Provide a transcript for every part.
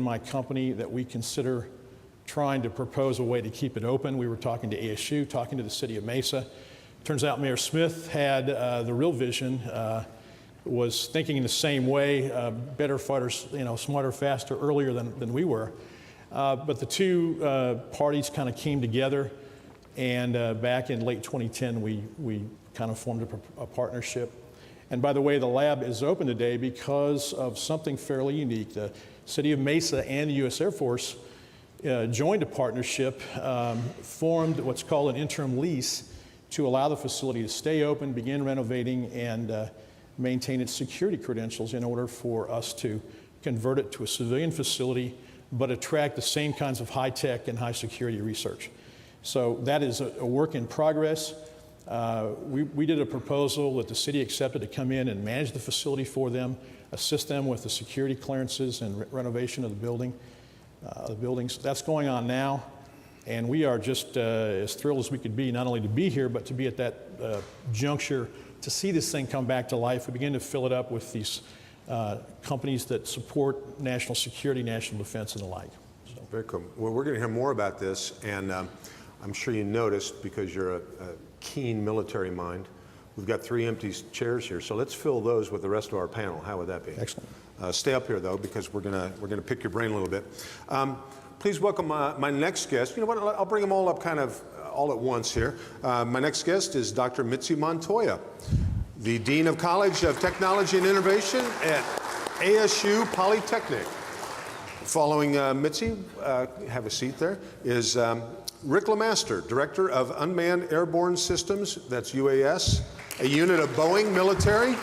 my company that we consider trying to propose a way to keep it open. We were talking to ASU, talking to the city of Mesa. Turns out Mayor Smith had the real vision, was thinking in the same way, better, fighters, smarter, faster, earlier than we were. But the two parties kind of came together, and back in late 2010, we kind of formed a partnership. And by the way, the lab is open today because of something fairly unique. The city of Mesa and the U.S. Air Force joined a partnership, formed what's called an interim lease to allow the facility to stay open, begin renovating, and maintain its security credentials in order for us to convert it to a civilian facility, but attract the same kinds of high-tech and high-security research. So that is a work in progress. We did a proposal that the city accepted to come in and manage the facility for them, assist them with the security clearances and renovation of the buildings. That's going on now, and we are just as thrilled as we could be, not only to be here, but to be at that juncture to see this thing come back to life. We begin to fill it up with these companies that support national security, national defense, and the like. So. Very cool. Well, we're going to hear more about this, and I'm sure you noticed, because you're a keen military mind, we've got 3 empty chairs here, so let's fill those with the rest of our panel. How would that be? Excellent. Stay up here, though, because we're gonna pick your brain a little bit. Please welcome my next guest. You know what? I'll bring them all up kind of all at once here. My next guest is Dr. Mitzi Montoya, the Dean of College of Technology and Innovation at ASU Polytechnic. Following Mitzi, have a seat there, is Rick Lemaster, Director of Unmanned Airborne Systems, that's UAS, a unit of Boeing military.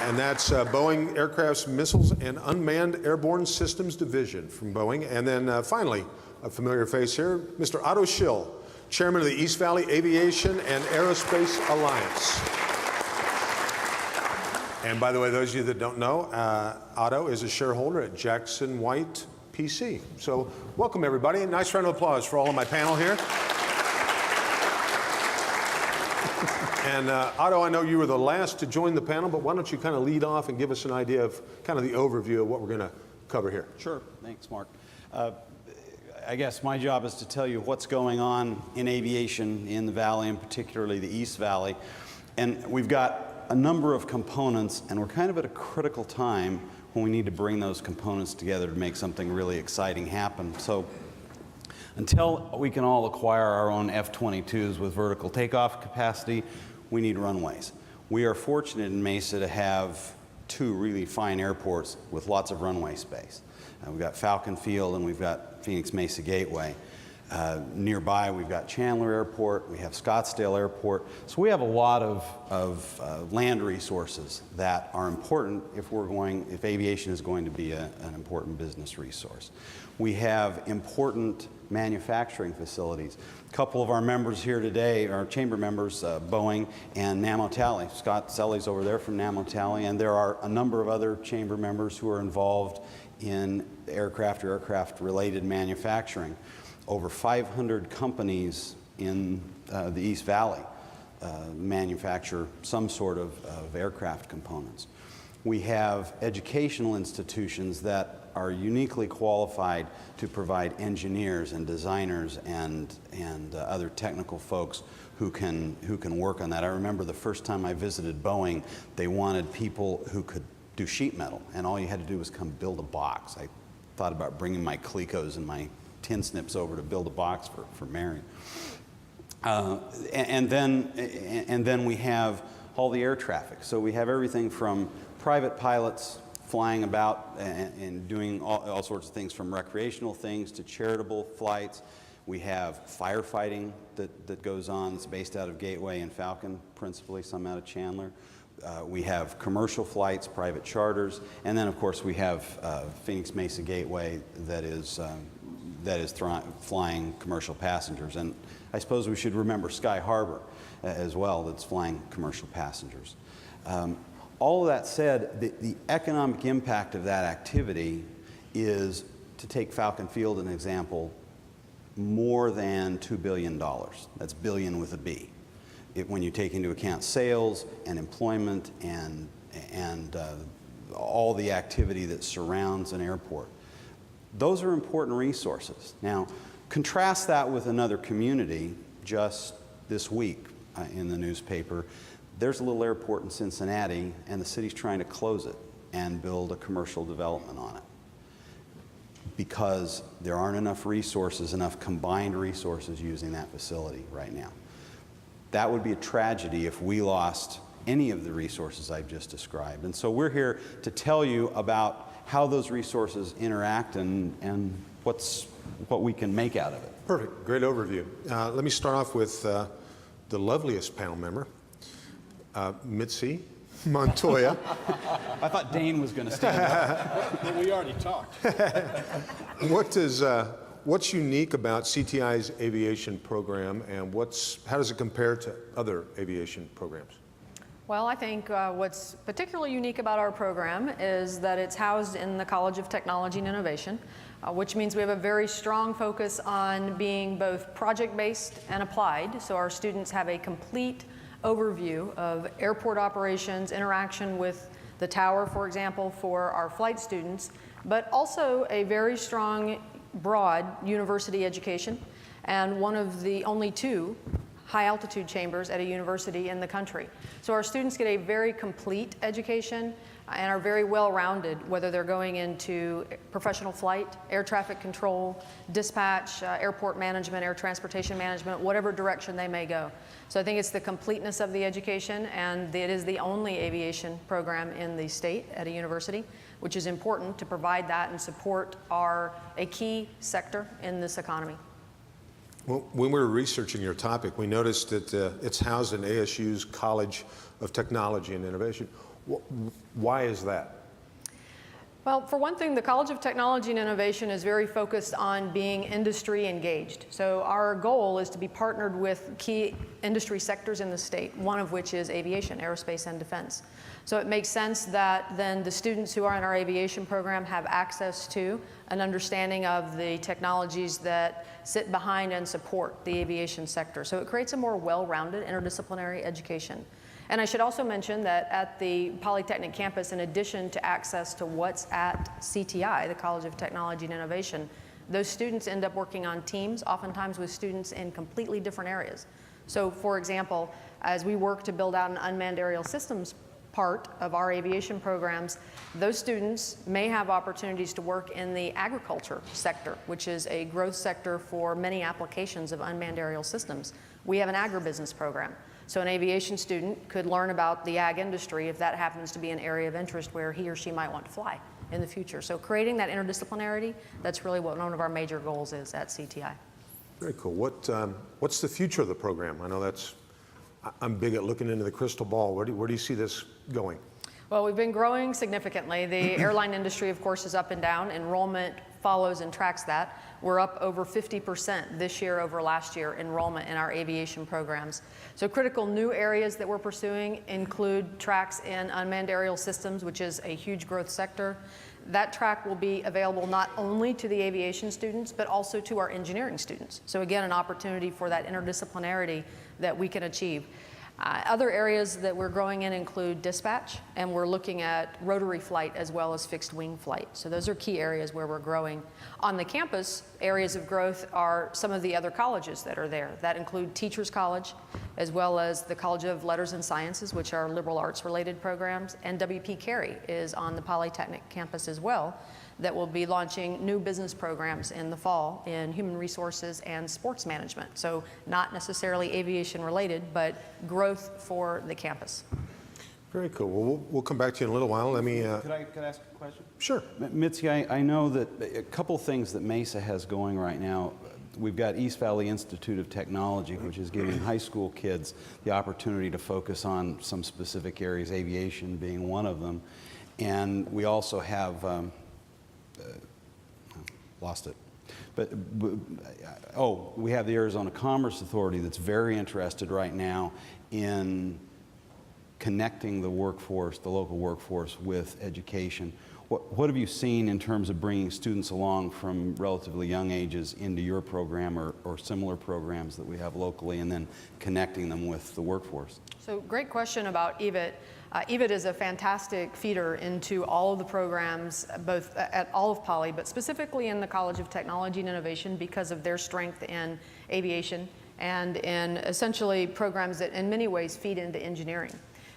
And that's Boeing Aircraft Missiles and Unmanned Airborne Systems Division from Boeing. And then finally, a familiar face here, Mr. Otto Shill, Chairman of the East Valley Aviation and Aerospace Alliance. And by the way, those of you that don't know, Otto is a shareholder at JacksonWhite PC. So welcome everybody. A nice round of applause for all of my panel here. And Otto, I know you were the last to join the panel, but why don't you kind of lead off and give us an idea of kind of the overview of what we're going to cover here. Sure. Thanks, Mark. I guess my job is to tell you what's going on in aviation in the Valley, and particularly the East Valley. And we've got a number of components, and we're kind of at a critical time when we need to bring those components together to make something really exciting happen. So until we can all acquire our own F-22s with vertical takeoff capacity, we need runways. We are fortunate in Mesa to have 2 really fine airports with lots of runway space. We've got Falcon Field and we've got Phoenix Mesa Gateway. Nearby, we've got Chandler Airport, we have Scottsdale Airport. So we have a lot of land resources that are important if aviation is going to be an important business resource. We have important manufacturing facilities. A couple of our members here today, our chamber members, Boeing and Namotally. Scott Selly's over there from Namotally, and there are a number of other chamber members who are involved in aircraft or aircraft-related manufacturing. Over 500 companies in the East Valley manufacture some sort of aircraft components. We have educational institutions that are uniquely qualified to provide engineers and designers and other technical folks who can work on that. I remember the first time I visited Boeing, they wanted people who could do sheet metal, and all you had to do was come build a box. I thought about bringing my Clecos and my tin snips over to build a box for Mary. And then we have all the air traffic. So we have everything from private pilots flying about and doing all sorts of things, from recreational things to charitable flights. We have firefighting that goes on. It's based out of Gateway and Falcon, principally, some out of Chandler. We have commercial flights, private charters, and then of course we have Phoenix Mesa Gateway that is flying commercial passengers. And I suppose we should remember Sky Harbor as well, that's flying commercial passengers. All of that said, the economic impact of that activity is, to take Falcon Field as an example, more than $2 billion. That's billion with a B. When you take into account sales and employment and all the activity that surrounds an airport. Those are important resources. Now, contrast that with another community. Just this week in the newspaper, there's a little airport in Cincinnati, and the city's trying to close it and build a commercial development on it because there aren't enough resources, enough combined resources using that facility right now. That would be a tragedy if we lost any of the resources I've just described. And so we're here to tell you about how those resources interact and what we can make out of it. Perfect. Great overview. Let me start off with the loveliest panel member, Mitzi Montoya. I thought Dane was going to stand up. Well, we already talked. What's unique about CTI's aviation program, and how does it compare to other aviation programs? Well, I think what's particularly unique about our program is that it's housed in the College of Technology and Innovation, which means we have a very strong focus on being both project-based and applied. So our students have a complete overview of airport operations, interaction with the tower, for example, for our flight students, but also a very strong, broad university education, and one of the only 2 high-altitude chambers at a university in the country. So our students get a very complete education and are very well-rounded, whether they're going into professional flight, air traffic control, dispatch, airport management, air transportation management, whatever direction they may go. So I think it's the completeness of the education, and it is the only aviation program in the state at a university, which is important to provide that and support a key sector in this economy. Well, when we were researching your topic, we noticed that it's housed in ASU's College of Technology and Innovation. Why is that? Well, for one thing, the College of Technology and Innovation is very focused on being industry engaged. So our goal is to be partnered with key industry sectors in the state, one of which is aviation, aerospace, and defense. So it makes sense that then the students who are in our aviation program have access to an understanding of the technologies that sit behind and support the aviation sector. So it creates a more well-rounded interdisciplinary education. And I should also mention that at the Polytechnic campus, in addition to access to what's at CTI, the College of Technology and Innovation, those students end up working on teams, oftentimes with students in completely different areas. So for example, as we work to build out an unmanned aerial systems part of our aviation programs, those students may have opportunities to work in the agriculture sector, which is a growth sector for many applications of unmanned aerial systems. We have an agribusiness program. So an aviation student could learn about the ag industry if that happens to be an area of interest where he or she might want to fly in the future. So creating that interdisciplinarity, that's really what one of our major goals is at CTI. Very cool. What's the future of the program? I know I'm big at looking into the crystal ball. Where do you see this going? Well, we've been growing significantly. The airline industry, of course, is up and down. Enrollment follows and tracks that. We're up over 50% this year over last year enrollment in our aviation programs. So critical new areas that we're pursuing include tracks in unmanned aerial systems, which is a huge growth sector. That track will be available not only to the aviation students, but also to our engineering students. So again, an opportunity for that interdisciplinarity that we can achieve. Other areas that we're growing in include dispatch, and we're looking at rotary flight as well as fixed wing flight. So those are key areas where we're growing. On the campus, areas of growth are some of the other colleges that are there. That include Teachers College, as well as the College of Letters and Sciences, which are liberal arts related programs, and W.P. Carey is on the Polytechnic campus as well, that will be launching new business programs in the fall in human resources and sports management. So not necessarily aviation related, but growth for the campus. Very cool. Well, we'll come back to you in a little while. Let me. Could I ask a question? Sure. Mitzi, I know that a couple things that Mesa has going right now. We've got East Valley Institute of Technology, which is giving high school kids the opportunity to focus on some specific areas, aviation being one of them. And we also have lost it. But we have the Arizona Commerce Authority that's very interested right now in connecting the workforce, the local workforce, with education. What have you seen in terms of bringing students along from relatively young ages into your program or similar programs that we have locally, and then connecting them with the workforce? So great question about EVIT. EVIT is a fantastic feeder into all of the programs, both at all of Poly, but specifically in the College of Technology and Innovation because of their strength in aviation and in essentially programs that in many ways feed into engineering.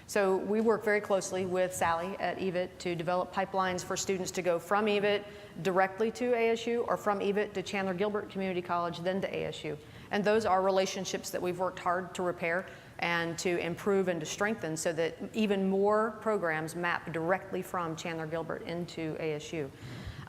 So we work very closely with Sally at EVIT to develop pipelines for students to go from EVIT directly to ASU or from EVIT to Chandler Gilbert Community College, then to ASU. And those are relationships that we've worked hard to repair and to improve and to strengthen so that even more programs map directly from Chandler Gilbert into ASU.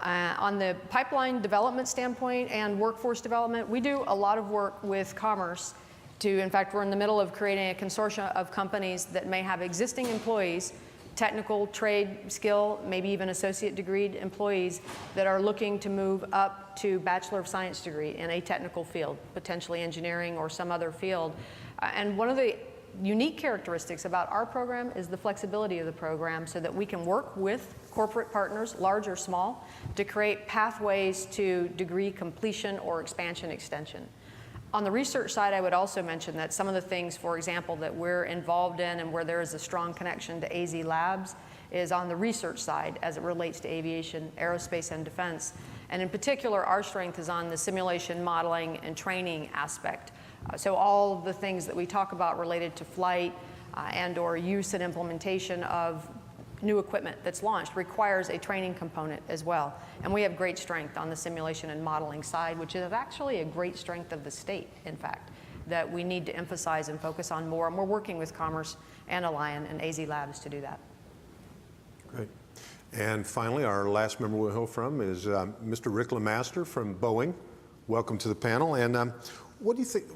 On the pipeline development standpoint and workforce development, we do a lot of work with Commerce in fact, we're in the middle of creating a consortium of companies that may have existing employees, technical, trade, skill, maybe even associate degreed employees that are looking to move up to Bachelor of Science degree in a technical field, potentially engineering or some other field. And one of the unique characteristics about our program is the flexibility of the program so that we can work with corporate partners, large or small, to create pathways to degree completion or expansion extension. On the research side, I would also mention that some of the things, for example, that we're involved in and where there is a strong connection to AZ Labs is on the research side as it relates to aviation, aerospace, and defense. And in particular, our strength is on the simulation, modeling, and training aspect. So all of the things that we talk about related to flight and or use and implementation of new equipment that's launched requires a training component as well. And we have great strength on the simulation and modeling side, which is actually a great strength of the state, in fact, that we need to emphasize and focus on more. And we're working with Commerce and Alion and AZ Labs to do that. Great. And finally, our last member we'll hear from is Mr. Rick Lemaster from Boeing. Welcome to the panel. And what do you think?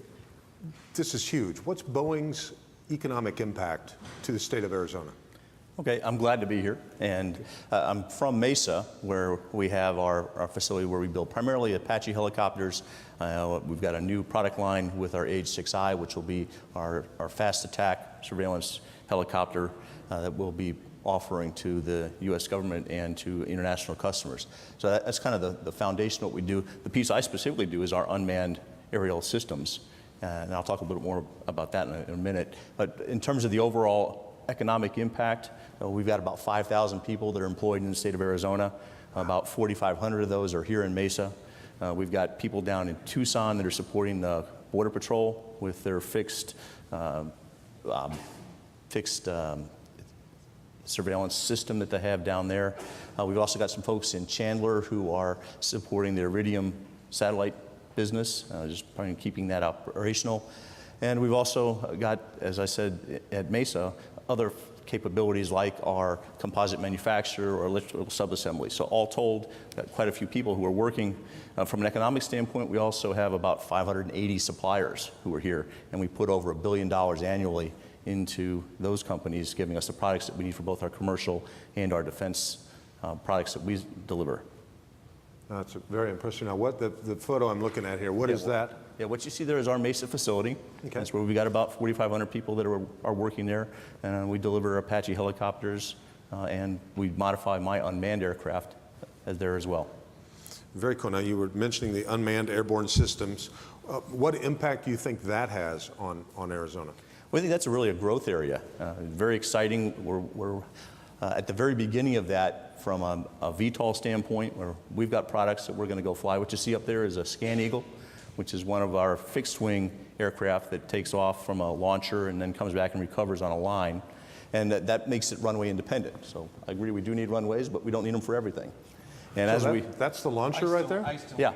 This is huge. What's Boeing's economic impact to the state of Arizona? Okay, I'm glad to be here, and I'm from Mesa, where we have our facility where we build primarily Apache helicopters. We've got a new product line with our H-6I, which will be our fast attack surveillance helicopter that we'll be offering to the U.S. government and to international customers. So that's kind of the foundation of what we do. The piece I specifically do is our unmanned aerial systems, and I'll talk a little bit more about that in a minute. But in terms of the overall economic impact, we've got about 5,000 people that are employed in the state of Arizona. About 4,500 of those are here in Mesa. We've got people down in Tucson that are supporting the Border Patrol with their fixed surveillance system that they have down there. We've also got some folks in Chandler who are supporting the Iridium satellite business, just keeping that operational. And we've also got, as I said, at Mesa, other capabilities like our composite manufacturer or electrical subassembly. So all told, got quite a few people who are working. From an economic standpoint, we also have about 580 suppliers who are here, and we put over $1 billion annually into those companies, giving us the products that we need for both our commercial and our defense products that we deliver. That's very impressive. Now, what the photo I'm looking at here, what is that? Yeah, what you see there is our Mesa facility. Okay. That's where we've got about 4,500 people that are working there, and we deliver Apache helicopters, and we modify my unmanned aircraft there as well. Very cool. Now, you were mentioning the unmanned airborne systems. What impact do you think that has on Arizona? Well, I think that's really a growth area. Very exciting. We're at the very beginning of that from a VTOL standpoint, where we've got products that we're going to go fly. What you see up there is a Scan Eagle, which is one of our fixed-wing aircraft that takes off from a launcher and then comes back and recovers on a line. And that makes it runway independent. So I agree we do need runways, but we don't need them for everything. And so that's the launcher right there? Yeah,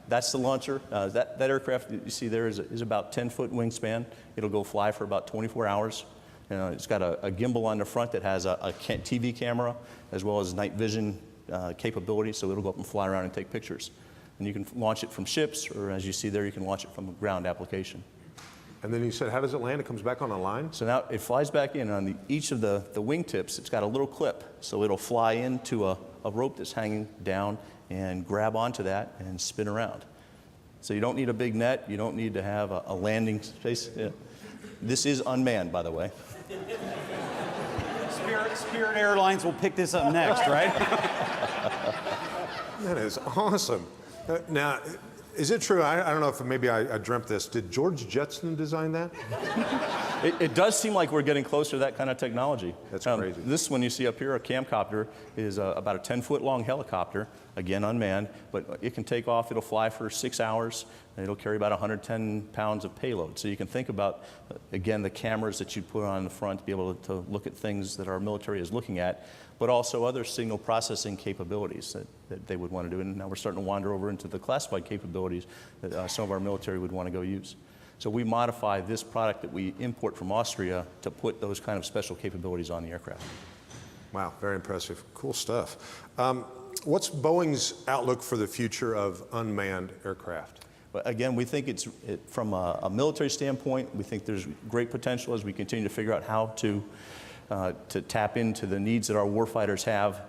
that's the launcher. That aircraft that you see there is about 10-foot wingspan. It'll go fly for about 24 hours. It's got a gimbal on the front that has a TV camera as well as night vision capability, so it'll go up and fly around and take pictures. And you can launch it from ships, or as you see there, you can launch it from a ground application. And then you said, how does it land? It comes back on a line? So now it flies back in. On each of the wingtips, it's got a little clip, so it'll fly into a rope that's hanging down and grab onto that and spin around. So you don't need a big net. You don't need to have a landing space. Yeah. This is unmanned, by the way. Spirit Airlines will pick this up next, right? That is awesome. Now, is it true? I don't know if maybe I dreamt this. Did George Jetson design that? It does seem like we're getting closer to that kind of technology. That's crazy. This one you see up here, a camcopter, is about a 10-foot long helicopter, again unmanned, but it can take off, it'll fly for 6 hours, and it'll carry about 110 pounds of payload. So you can think about, again, the cameras that you put on the front to be able to look at things that our military is looking at, but also other signal processing capabilities that they would want to do. And now we're starting to wander over into the classified capabilities that some of our military would want to go use. So we modify this product that we import from Austria to put those kind of special capabilities on the aircraft. Wow, very impressive. Cool stuff. What's Boeing's outlook for the future of unmanned aircraft? But again, we think from a military standpoint, we think there's great potential as we continue to figure out how to tap into the needs that our warfighters have.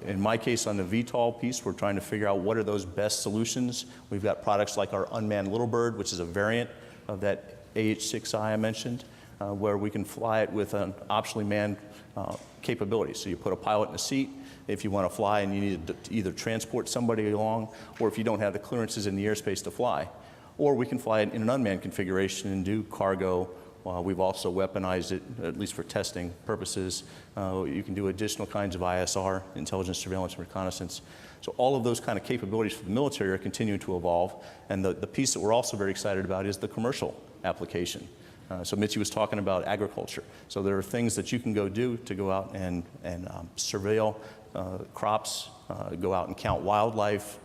In my case, on the VTOL piece, we're trying to figure out what are those best solutions. We've got products like our Unmanned Little Bird, which is a variant of that AH-6I I mentioned, where we can fly it with an optionally manned capability. So you put a pilot in a seat if you want to fly and you need to either transport somebody along, or if you don't have the clearances in the airspace to fly. Or we can fly it in an unmanned configuration and do cargo. We've also weaponized it, at least for testing purposes. You can do additional kinds of ISR, intelligence, surveillance, and reconnaissance. So all of those kind of capabilities for the military are continuing to evolve. And the piece that we're also very excited about is the commercial application. So Mitzi was talking about agriculture. So there are things that you can go do to go out and surveil crops, go out and count wildlife,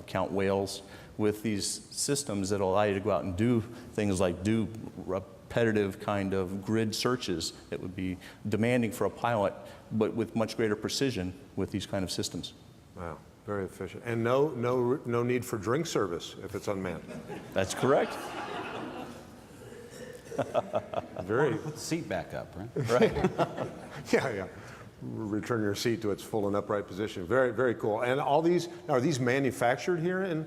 count whales with these systems that allow you to go out and do things like do repetitive kind of grid searches that would be demanding for a pilot, but with much greater precision with these kind of systems. Wow, very efficient. And no need for drink service if it's unmanned. That's correct. Very. Put the seat back up, right? Right. Yeah. Return your seat to its full and upright position. Very, very cool. And all these, are these manufactured here in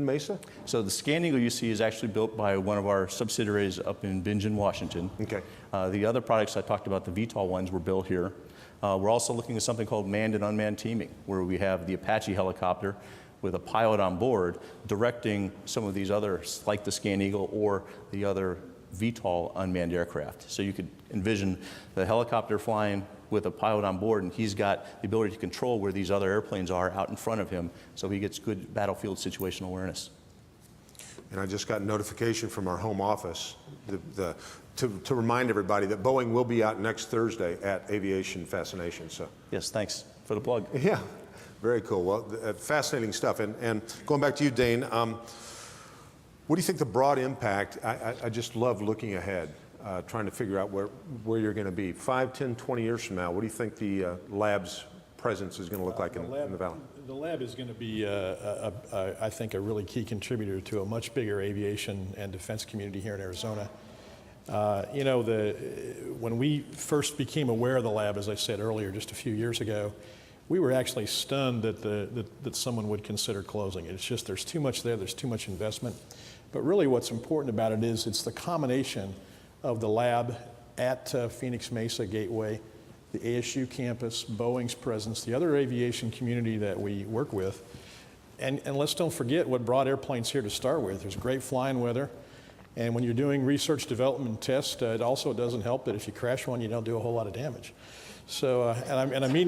Mesa? So the Scan Eagle you see is actually built by one of our subsidiaries up in Bingen, Washington. Okay. The other products I talked about, the VTOL ones, were built here. We're also looking at something called manned and unmanned teaming, where we have the Apache helicopter with a pilot on board directing some of these others, like the Scan Eagle or the other VTOL unmanned aircraft. So you could envision the helicopter flying with a pilot on board, and he's got the ability to control where these other airplanes are out in front of him, so he gets good battlefield situational awareness. And I just got notification from our home office to remind everybody that Boeing will be out next Thursday at Aviation Fascination. So Yes, thanks for the plug. yeah, very cool. Well, fascinating stuff. And going back to you, Dane, what do you think the broad impact? I just love looking ahead, trying to figure out where you're going to be 5, 10, 20 years from now. What do you think the lab's presence is going to look like in the Valley? The lab is going to be, I think, a really key contributor to a much bigger aviation and defense community here in Arizona. You know, when we first became aware of the lab, as I said earlier, just a few years ago, we were actually stunned that someone would consider closing it. It's just there's too much there, there's too much investment. But really what's important about it is it's the combination of the lab at Phoenix Mesa Gateway, the ASU campus, Boeing's presence, the other aviation community that we work with. And let's don't forget what brought airplanes here to start with. There's great flying weather. And when you're doing research, development, and test, it also doesn't help that if you crash one, you don't do a whole lot of damage. So, and I mean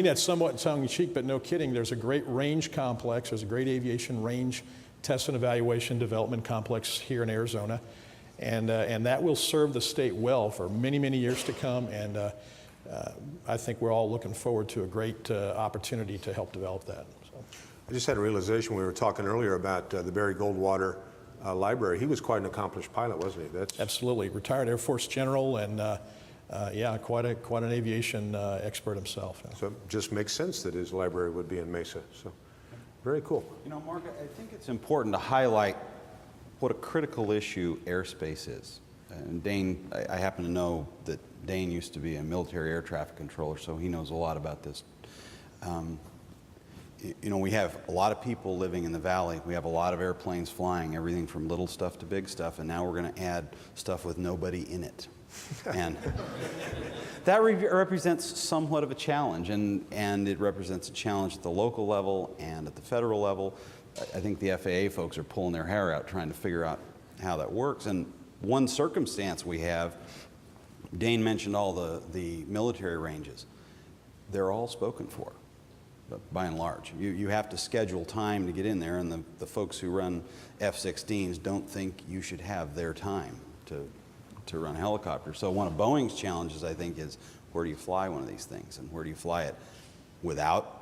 that somewhat tongue-in-cheek, but no kidding. There's a great range complex. There's a great aviation range test and evaluation development complex here in Arizona. And that will serve the state well for many, many years to come. And I think we're all looking forward to a great opportunity to help develop that. So. I just had a realization when we were talking earlier about the Barry Goldwater library. He was quite an accomplished pilot, wasn't he? Absolutely. Retired Air Force general and yeah, quite an aviation expert himself. Yeah. So it just makes sense that his library would be in Mesa. So very cool. You know, Mark, I think it's important to highlight what a critical issue airspace is. And Dane, I happen to know that Dane used to be a military air traffic controller, so he knows a lot about this. You know, we have a lot of people living in the valley. We have a lot of airplanes flying, everything from little stuff to big stuff, and now we're going to add stuff with nobody in it. And that represents somewhat of a challenge, and it represents a challenge at the local level and at the federal level. I think the FAA folks are pulling their hair out trying to figure out how that works. And one circumstance we have Dane mentioned all the military ranges. They're all spoken for, by and large. You have to schedule time to get in there, and the folks who run F-16s don't think you should have their time to run a helicopter. So one of Boeing's challenges, I think, is where do you fly one of these things, and where do you fly it without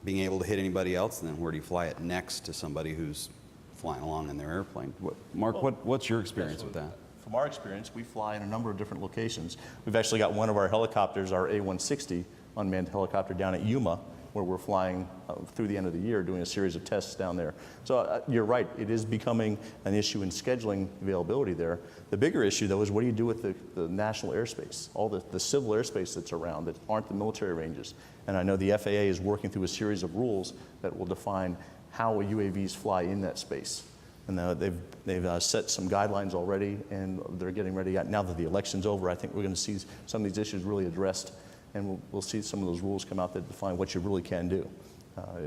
being able to hit anybody else, and then where do you fly it next to somebody who's flying along in their airplane? Mark, what's your experience with that? From our experience, we fly in a number of different locations. We've actually got one of our helicopters, our A160 unmanned helicopter, down at Yuma, where we're flying through the end of the year, doing a series of tests down there. So you're right, it is becoming an issue in scheduling availability there. The bigger issue, though, is what do you do with the national airspace, all the civil airspace that's around that aren't the military ranges. And I know the FAA is working through a series of rules that will define how UAVs fly in that space. And they've set some guidelines already, and they're getting ready. Now that the election's over, I think we're going to see some of these issues really addressed, and we'll see some of those rules come out that define what you really can do.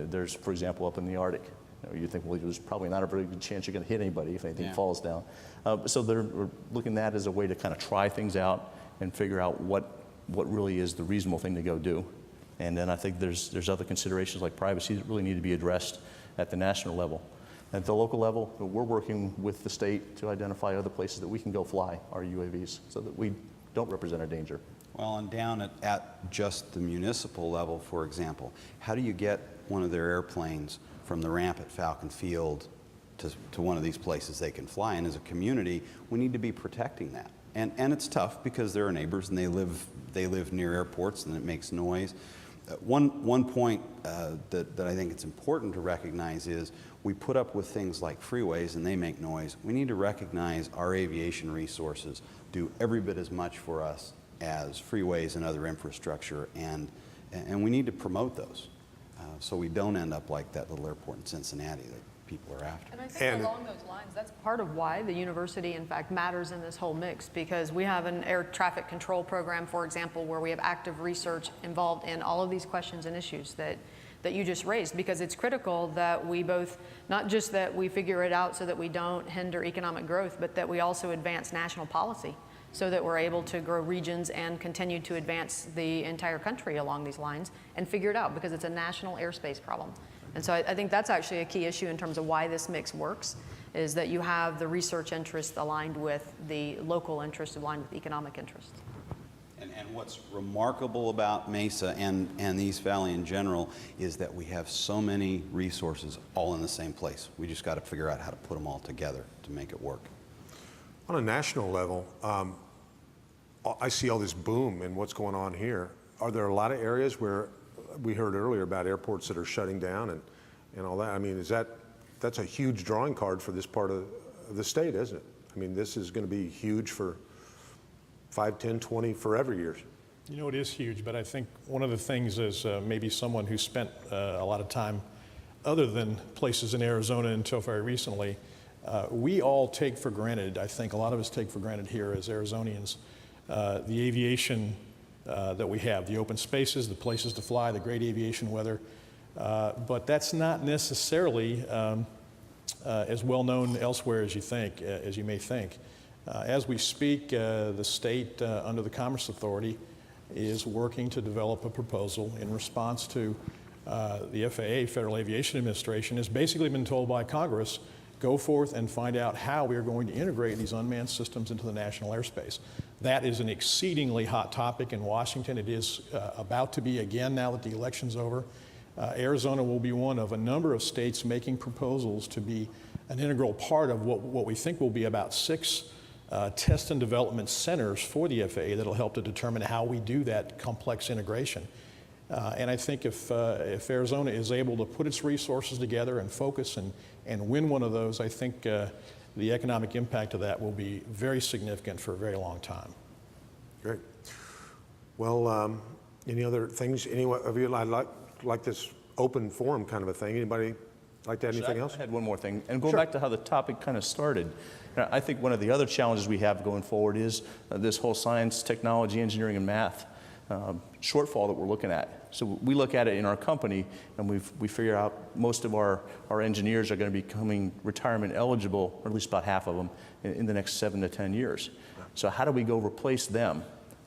There's, for example, up in the Arctic, you think, well, there's probably not a very good chance you're going to hit anybody if anything falls down. So they're looking at that as a way to kind of try things out and figure out what really is the reasonable thing to go do. And then I think there's other considerations like privacy that really need to be addressed at the national level. At the local level, we're working with the state to identify other places that we can go fly our UAVs so that we don't represent a danger. Well, and down at just the municipal level, for example, how do you get one of their airplanes from the ramp at Falcon Field to one of these places they can fly? And as a community, we need to be protecting that. And it's tough because they're our neighbors and they live near airports and it makes noise. One point that I think it's important to recognize is we put up with things like freeways and they make noise. We need to recognize our aviation resources do every bit as much for us as freeways and other infrastructure, and we need to promote those so we don't end up like that little airport in Cincinnati that people are after. And I think along those lines, that's part of why the university, in fact, matters in this whole mix, because we have an air traffic control program, for example, where we have active research involved in all of these questions and issues that you just raised, because it's critical that we both, not just that we figure it out so that we don't hinder economic growth, but that we also advance national policy so that we're able to grow regions and continue to advance the entire country along these lines and figure it out, because it's a national airspace problem. And so I think that's actually a key issue in terms of why this mix works, is that you have the research interest aligned with the local interest aligned with economic interest. And what's remarkable about Mesa and the East Valley in general is that we have so many resources all in the same place. We just got to figure out how to put them all together to make it work. On a national level, I see all this boom in what's going on here. Are there a lot of areas where we heard earlier about airports that are shutting down and all that? I mean, that's a huge drawing card for this part of the state, isn't it? I mean, this is going to be huge for 5, 10, 20, forever years. You know, it is huge, but I think one of the things is maybe someone who spent a lot of time other than places in Arizona until very recently, we all take for granted, I think a lot of us take for granted here as Arizonians, the aviation that we have, the open spaces, the places to fly, the great aviation weather. But that's not necessarily as well known elsewhere as you may think. As we speak, the state under the Commerce Authority is working to develop a proposal in response to the FAA, Federal Aviation Administration, has basically been told by Congress, go forth and find out how we are going to integrate these unmanned systems into the national airspace. That is an exceedingly hot topic in Washington. It is about to be again now that the election's over. Arizona will be one of a number of states making proposals to be an integral part of what we think will be about 6 test and development centers for the FAA that will help to determine how we do that complex integration. And I think if Arizona is able to put its resources together and focus and win one of those, I think the economic impact of that will be very significant for a very long time. Great. Well, any other things? Anyone of you like this open forum kind of a thing? Anybody like to add anything else? I had one more thing. And going back to how the topic kind of started, I think one of the other challenges we have going forward is this whole science, technology, engineering, and math shortfall that we're looking at. So we look at it in our company, and we figure out most of our engineers are going to be becoming retirement eligible, or at least about half of them, in the next 7 to 10 years. So how do we go replace them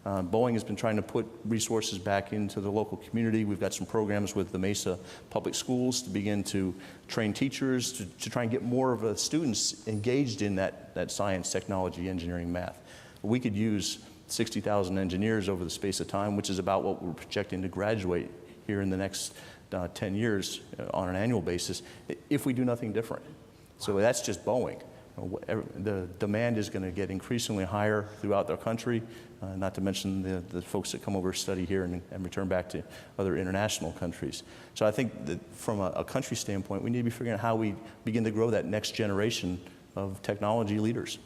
Boeing has been trying to put resources back into the local community. We've got some programs with the Mesa Public Schools to begin to train teachers to try and get more of the students engaged in that science, technology, engineering, math. We could use 60,000 engineers over the space of time, which is about what we're projecting to graduate here in the next 10 years on an annual basis, if we do nothing different. So that's just Boeing. The demand is going to get increasingly higher throughout the country, not to mention the folks that come over to study here and return back to other international countries. So I think that from a country standpoint, we need to be figuring out how we begin to grow that next generation of technology leaders.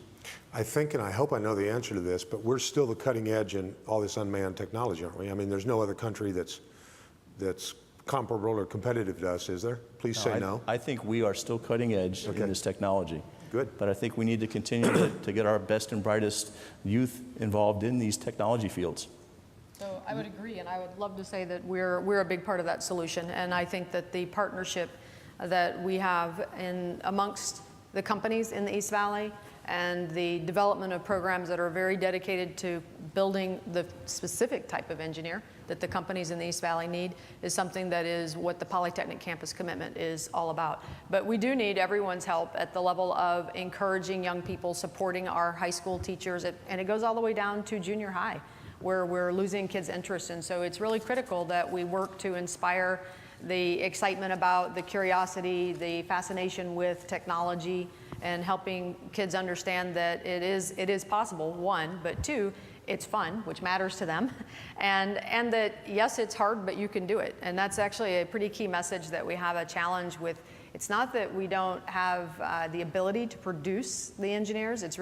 I think, and I hope I know the answer to this, but we're still the cutting edge in all this unmanned technology, aren't we? I mean, there's no other country that's comparable or competitive to us, is there? Please say no. I think we are still cutting edge in this technology. Good. But I think we need to continue to get our best and brightest youth involved in these technology fields. So I would agree, and I would love to say that we're a big part of that solution. And I think that the partnership that we have amongst the companies in the East Valley and the development of programs that are very dedicated to building the specific type of engineer that the companies in the East Valley need is something that is what the Polytechnic Campus Commitment is all about. But we do need everyone's help at the level of encouraging young people, supporting our high school teachers, and it goes all the way down to junior high, where we're losing kids' interest. And so it's really critical that we work to inspire the excitement about the curiosity, the fascination with technology, and helping kids understand that it is possible, one, but two, it's fun, which matters to them, and that yes, it's hard, but you can do it. And that's actually a pretty key message that we have a challenge with. It's not that we don't have the ability to produce the engineers, it's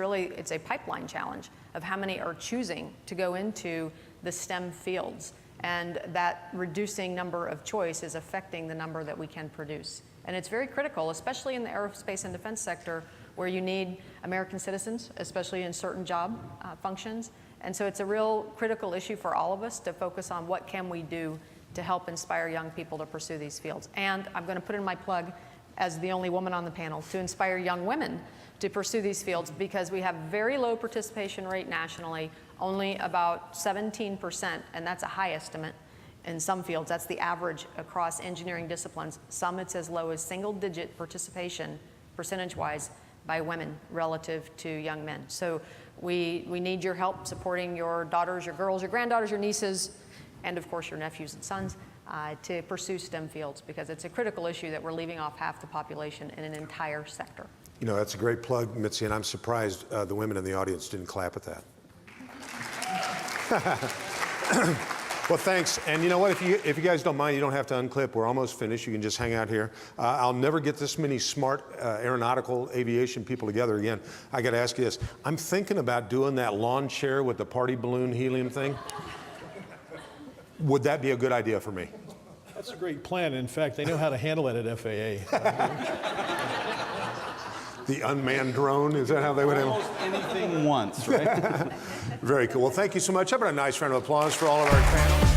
a pipeline challenge of how many are choosing to go into the STEM fields. And that reducing number of choice is affecting the number that we can produce. And it's very critical, especially in the aerospace and defense sector, where you need American citizens, especially in certain job functions. And so it's a real critical issue for all of us to focus on what can we do to help inspire young people to pursue these fields. And I'm going to put in my plug as the only woman on the panel to inspire young women to pursue these fields, because we have very low participation rate nationally, only about 17%, and that's a high estimate in some fields. That's the average across engineering disciplines. Some it's as low as single-digit participation, percentage-wise, by women relative to young men. So we need your help supporting your daughters, your girls, your granddaughters, your nieces, and of course your nephews and sons to pursue STEM fields, because it's a critical issue that we're leaving off half the population in an entire sector. You know, that's a great plug, Mitzi, and I'm surprised the women in the audience didn't clap at that. Well, thanks. And you know what? If you guys don't mind, you don't have to unclip. We're almost finished. You can just hang out here. I'll never get this many smart aeronautical aviation people together again. I got to ask you this. I'm thinking about doing that lawn chair with the party balloon helium thing. Would that be a good idea for me? That's a great plan. In fact, they know how to handle it at FAA. The unmanned drone, is that how they would handle it? Almost anything once, right? Very cool. Well, thank you so much. How about a nice round of applause for all of our panelists?